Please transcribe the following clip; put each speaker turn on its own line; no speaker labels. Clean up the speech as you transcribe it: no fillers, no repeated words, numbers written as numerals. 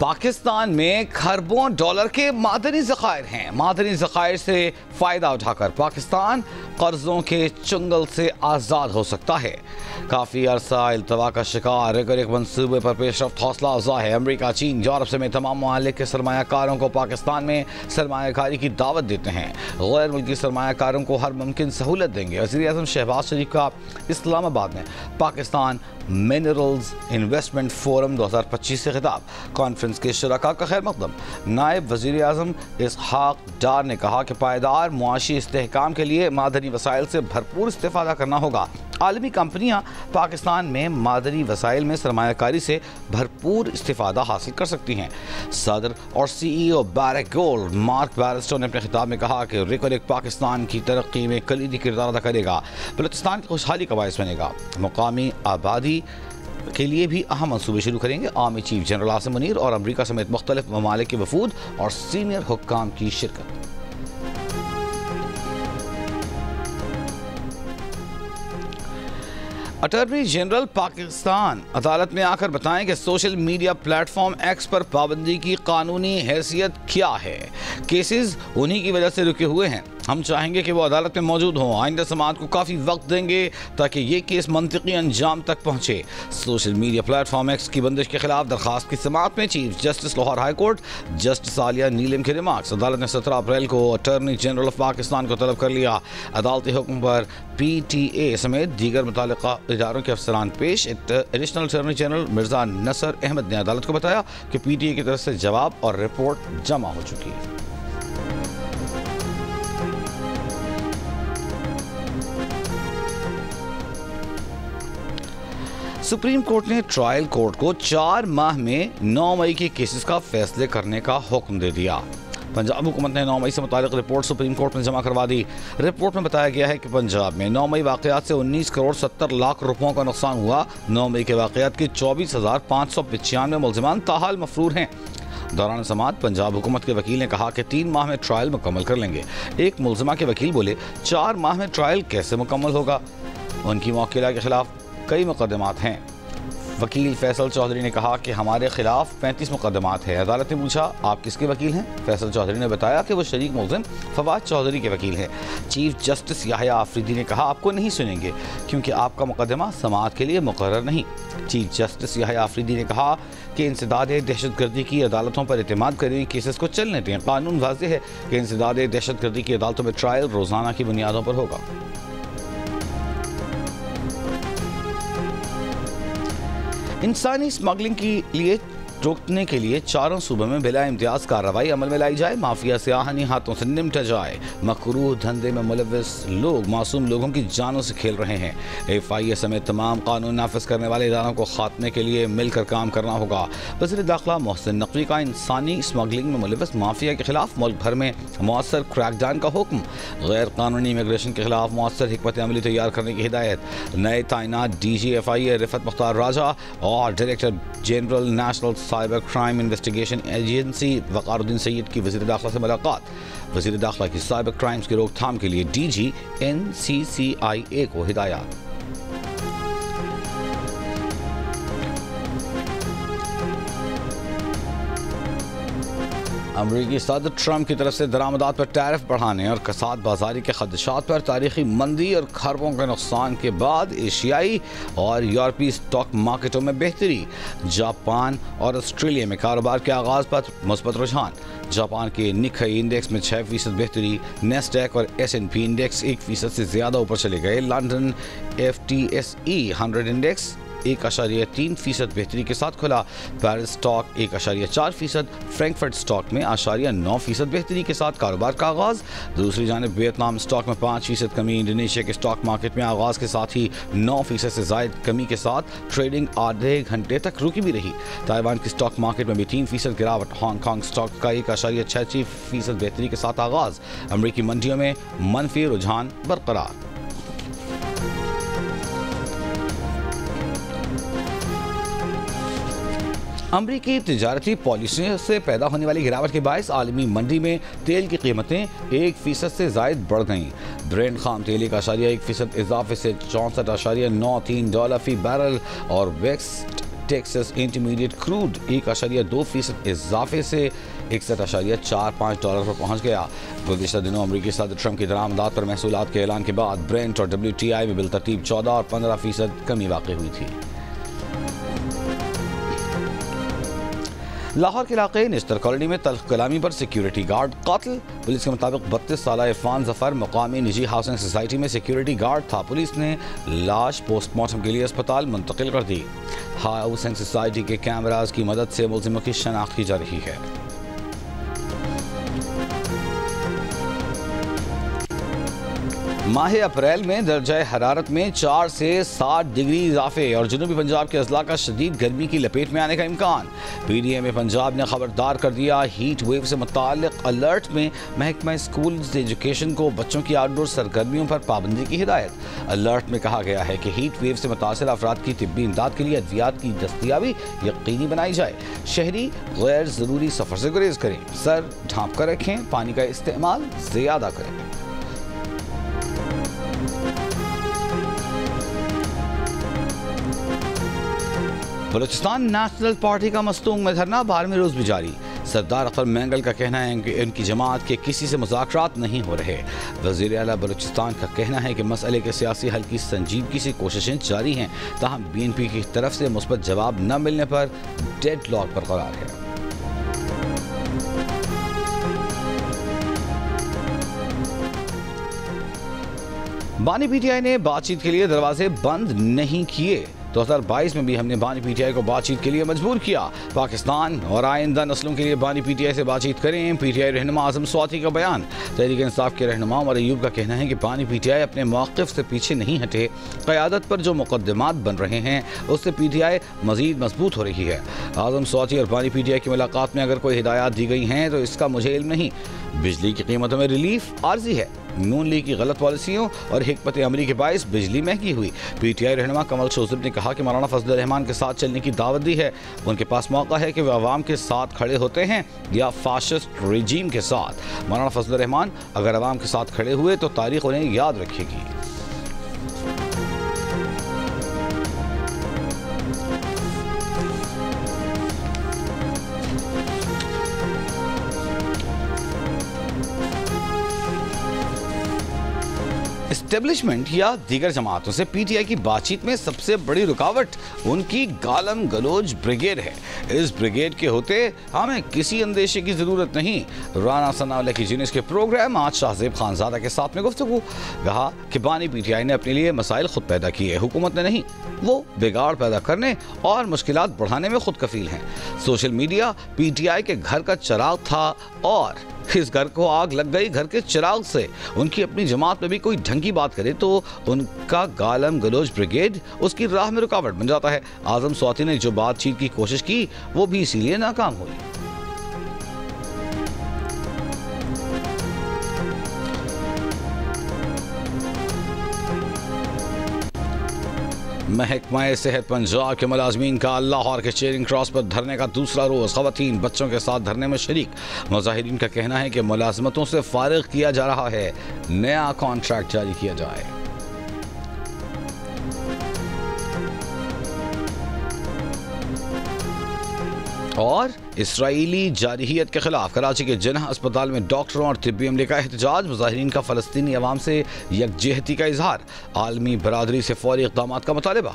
पाकिस्तान में खरबों डॉलर के मादनी ज़खायर हैं। मादनी ज़खायर से फ़ायदा उठाकर पाकिस्तान कर्ज़ों के चंगल से आज़ाद हो सकता है। काफ़ी अरसा इल्तवा का शिकार एक मनसूबे पर पेशरफ्त हौसला अफजा है। अमरीका, चीन, यूरोप समेत तमाम ममालिक के सरमायाकारों को पाकिस्तान में सरमायाकारी की दावत देते हैं। गैर मुल्की सरमायाकारों को हर मुमकिन सहूलत देंगे। वज़ीर-ए-आज़म शहबाज शरीफ का इस्लामाबाद में पाकिस्तान मिनरल्स इन्वेस्टमेंट फोरम 2025 से खिताब। कॉन्फ्रेंस के शरका का खैर मकदम। नायब वज़ीर-ए-आज़म इसहाक डार ने कहा कि पायदार मुआशी इस्तेहकाम के लिए मादनी वसाइल से भरपूर इस्तेफादा करना होगा। आलमी कंपनियां पाकिस्तान में मादनी वसाइल में सरमायाकारी से भरपूर इस्तेफादा हासिल कर सकती हैं। सदर और CEO barrack gold mark Bairstow ने अपने खिताब में कहा कि रिकॉर्ड पाकिस्तान की तरक्की में कलीदी किरदार अदा करेगा, बलूचिस्तान की खुशहाली का बायस बनेगा। मुकामी आबादी के लिए भी अहम मंसूबे शुरू करेंगे। Army chief general Asim Munir और अमरीका समेत मुख्तलिफ ममालिक के वफूद और सीनियर हुक्काम की शिरकत। अटॉर्नी जनरल पाकिस्तान अदालत में आकर बताएं कि सोशल मीडिया प्लेटफॉर्म एक्स पर पाबंदी की कानूनी हैसियत क्या है। केसेस उन्हीं की वजह से रुके हुए हैं। हम चाहेंगे कि वो अदालत में मौजूद हों। आइंदा समाअत को काफ़ी वक्त देंगे ताकि ये केस मंतिकी अंजाम तक पहुँचे। सोशल मीडिया प्लेटफॉर्म एक्स की बंदिश के खिलाफ दरखास्त की समाअत में chief justice Lahore high court justice Aaliya Neelam के रिमार्क्स। अदालत ने 17 अप्रैल को अटॉर्नी जनरल ऑफ पाकिस्तान को तलब कर लिया। अदालती हुक्म पर PTA समेत दीगर मुताल्लिका इदारों के अफसरान पेश। एडिशनल अटॉर्नी जनरल मिर्जा नसर अहमद ने अदालत को बताया कि PTA की तरफ से जवाब और रिपोर्ट जमा हो चुकी है। सुप्रीम कोर्ट ने ट्रायल कोर्ट को 4 माह में 9 मई के केसेस का फैसले करने का हुक्म दे दिया। पंजाब हुकूमत ने 9 मई से मुतालिक रिपोर्ट सुप्रीम कोर्ट में जमा करवा दी। रिपोर्ट में बताया गया है कि पंजाब में 9 मई वाक़यात से 19 करोड़ 70 लाख रुपयों का नुकसान हुआ। 9 मई के वाक़यात के 24,595 मुलज़िमान ताहाल मफरूर हैं। दौरान समाअत पंजाब हुकूमत के वकील ने कहा कि 3 माह में ट्रायल मुकम्मल कर लेंगे। एक मुलज़िमा के वकील बोले 4 माह में ट्रायल कैसे मुकम्मल होगा। उनकी मौकिला के खिलाफ कई मुकदमात हैं। वकील फैसल चौधरी ने कहा कि हमारे खिलाफ 35 मुकदमात हैं। अदालत ने पूछा आप किसके वकील हैं। फैसल चौधरी ने बताया कि वो शरीक मुलज़िम फवाद चौधरी के वकील हैं। चीफ जस्टिस याहिया आफरीदी ने कहा आपको नहीं सुनेंगे क्योंकि आपका मुकदमा समाअत के लिए मुकर्रर नहीं। चीफ जस्टिस याहिया आफरीदी ने कहा कि इंसदाद दहशतगर्दी की अदालतों पर एतमाद करें, केसेस को चलने दें। कानून वाज़ेह है कि इंसदाद दहशतगर्दी की अदालतों में ट्रायल रोज़ाना की बुनियादों पर होगा। इंसानी स्मगलिंग के लिए रोकने के लिए चारों सूबों में बिला इम्तियाज कार्रवाई अमल में लाई जाए। माफिया से आहनी हाथों से निपटा जाए। मकरूह धंधे में मुलव्वस लोग मासूम लोगों की जानों से खेल रहे हैं। FIA समेत तमाम कानून नाफिज करने वाले इदारों को खात्मे के लिए मिलकर काम करना होगा। वज़ीर दाखिला मोहसिन नकवी का इंसानी स्मगलिंग में मुलव्वस माफिया के खिलाफ मुल्क भर में मौसर क्रैकडाउन का हुक्म। गैर कानूनी इमिग्रेशन के खिलाफ मौसर हिकमत अमली तैयार करने की हिदायत। नए तैनात DG FIA रिफत मुख्तार राजा और director general national cyber crime investigation agency Waqaruddin Syed की वज़ीर दाखिला से मुलाकात। वज़ीर दाखिला की साइबर क्राइम्स की रोकथाम के लिए DG NCCIA को हिदायत। अमरीकी सदर ट्रंप की तरफ से दरामदात पर टैरिफ बढ़ाने और कसाद बाजारी के खदशात पर तारीखी मंदी और खरबों के नुकसान के बाद एशियाई और यूरोपीय स्टॉक मार्केटों में बेहतरी। जापान और ऑस्ट्रेलिया में कारोबार के आगाज पर मुस्बत रुझान। जापान के निक्केई इंडेक्स में 6% बेहतरी। नेस्डैक और S&P इंडेक्स 1% से ज़्यादा ऊपर चले गए। लंदन FTSE 100 इंडेक्स 1.3% बेहतरी के साथ खुला। पेरिस स्टॉक 1.4%, फ्रैंकफर्ट स्टॉक में 9% बेहतरी के साथ कारोबार का आगाज। दूसरी जानिब वियतनाम स्टॉक में 5% कमी। इंडोनेशिया के स्टॉक मार्केट में आगाज के साथ ही 9% से ज़ायद कमी के साथ ट्रेडिंग आधे घंटे तक रुकी भी रही। ताइवान की स्टॉक मार्केट में भी 3% गिरावट। हांगकांग स्टॉक का 1.66% बेहतरी के साथ आगाज। अमरीकी मंडियों में मनफी रुझान बरकरार। अमरीकी तिजारती पॉलिसियों से पैदा होने वाली गिरावट के बायस आलमी मंडी में तेल की कीमतें 1% से ज़ायद बढ़ गईं। ब्रेंट खाम तेल 1.1% इजाफे से $64.93 फी बैरल और वेस्ट टेक्सास इंटरमीडिएट क्रूड 1.2% इजाफे से $61.45 पर पहुंच गया। गुज़िश्ता दिनों अमरीकी सदर ट्रंप की दरामदात पर महसूलात के ऐलान के बाद ब्रेंट और WTI में बिलतरतीब 14 और 15% कमी वाक़ई हुई थी। लाहौर के इलाके निश्तर कॉलोनी में तल्ख कलामी पर सिक्योरिटी गार्ड कातिल। पुलिस के मुताबिक 32 साल इरफान जफर मुकामी निजी हाउसिंग सोसाइटी में सिक्योरिटी गार्ड था। पुलिस ने लाश पोस्टमार्टम के लिए अस्पताल मुंतकिल कर दी। हाउसिंग सोसाइटी के कैमराज की मदद से मुलजिमों की शनाख्त की जा रही है। माह अप्रैल में दर्जा हरारत में 4 से 7 डिग्री इजाफे और जनूबी पंजाब के अजला का शदीद गर्मी की लपेट में आने का इम्कान। PDM पंजाब ने खबरदार कर दिया। हीट वेव से मुताल्लिक अलर्ट में महकमा स्कूल एजुकेशन को बच्चों की आउटडोर सरगर्मियों पर पाबंदी की हिदायत। अलर्ट में कहा गया है कि हीट वेव से मुतासर अफराद की तिब्बी इमदाद के लिए अद्वियात की दस्तियाबी यकीनी बनाई जाए। शहरी गैर ज़रूरी सफ़र से गुरेज करें। सर ढाँप कर रखें। पानी का इस्तेमाल ज़्यादा करें। बलूचिस्तान नेशनल पार्टी का मस्तूंग में धरना 12वें रोज भी जारी। सरदार अख्तर मैंगल का कहना है कि उनकी जमात के किसी से मुज़ाकरात नहीं हो रहे। वज़ीर आला बलूचिस्तान का कहना है कि मसले के सियासी हल की संजीदगी से कोशिशें जारी हैं, ताहम BNP की तरफ से मुस्बत जवाब न मिलने पर डेडलॉक बरकरार है। बानी PTI ने बातचीत के लिए दरवाजे बंद नहीं किए। 2022 में भी हमने बानी PTI को बातचीत के लिए मजबूर किया। पाकिस्तान और आइंदा नस्लों के लिए बानी PTI से बातचीत करें। PTI रहनुमा आज़म स्वाति का बयान। तहरीक इंसाफ के रहनुमा उमर अयूब का कहना है कि बानी PTI अपने मौक़िफ़ से पीछे नहीं हटे। क़यादत पर जो मुक़द्दमात बन रहे हैं उससे PTI मज़ीद मजबूत हो रही है। आज़म स्वाति और बानी PTI की मुलाकात में अगर कोई हिदायत दी गई हैं तो इसका मुझे इल्म नहीं। बिजली की कीमतों में रिलीफ आर्जी है। नून लीग की गलत पॉलिसियों और हिकमत अमली के बायस बिजली महंगी हुई। PTI रहनुमा कमल शोज़िब ने कहा कि मौलाना फजल रहमान के साथ चलने की दावत दी है। उनके पास मौका है कि वे अवाम के साथ खड़े होते हैं या फाशिस्ट रेजीम के साथ। मौलाना फजल रहमान अगर अवाम के साथ खड़े हुए तो तारीख उन्हें याद रखेगी। एस्टेब्लिशमेंट या दीगर जमातों से PTI की बातचीत में सबसे बड़ी रुकावट उनकी गालम गलोच ब्रिगेड है। इस ब्रिगेड के होते हमें किसी अंदेशे की ज़रूरत नहीं। राना सनाउल्लाह की जिनिस के प्रोग्राम आज शाहजेब खानजादा के साथ में गुफ्तगू। कहा कि बानी PTI ने अपने लिए मसाइल खुद पैदा किए, हुकूमत ने नहीं। वो बिगाड़ पैदा करने और मुश्किलात बढ़ाने में खुद कफील हैं। सोशल मीडिया PTI के घर का चिराग था और इस घर को आग लग गई घर के चिराग से। उनकी अपनी जमात में भी कोई ढंग की बात करे तो उनका गालम गलोच ब्रिगेड उसकी राह में रुकावट बन जाता है। आज़म स्वाति ने जो बातचीत की कोशिश की वो भी इसीलिए नाकाम हुई। महकमा सेहत पंजाब के मुलाजमीन का लाहौर के चेयरिंग क्रॉस पर धरने का दूसरा रोज़। ख़वातीन बच्चों के साथ धरने में शरीक। मुजाहिरीन का कहना है कि मुलाजमतों से फारिग किया जा रहा है, नया कॉन्ट्रैक्ट जारी किया जाए। और इसराइली जारहियत के खिलाफ कराची के जिन्ना अस्पताल में डॉक्टरों और तिब्बी अमले का एहतजाज। मुजाहिरीन का फ़लस्तीनी अवाम से यकजहती का इजहार। आलमी बरादरी से फौरी इक़दामात का मुतालबा।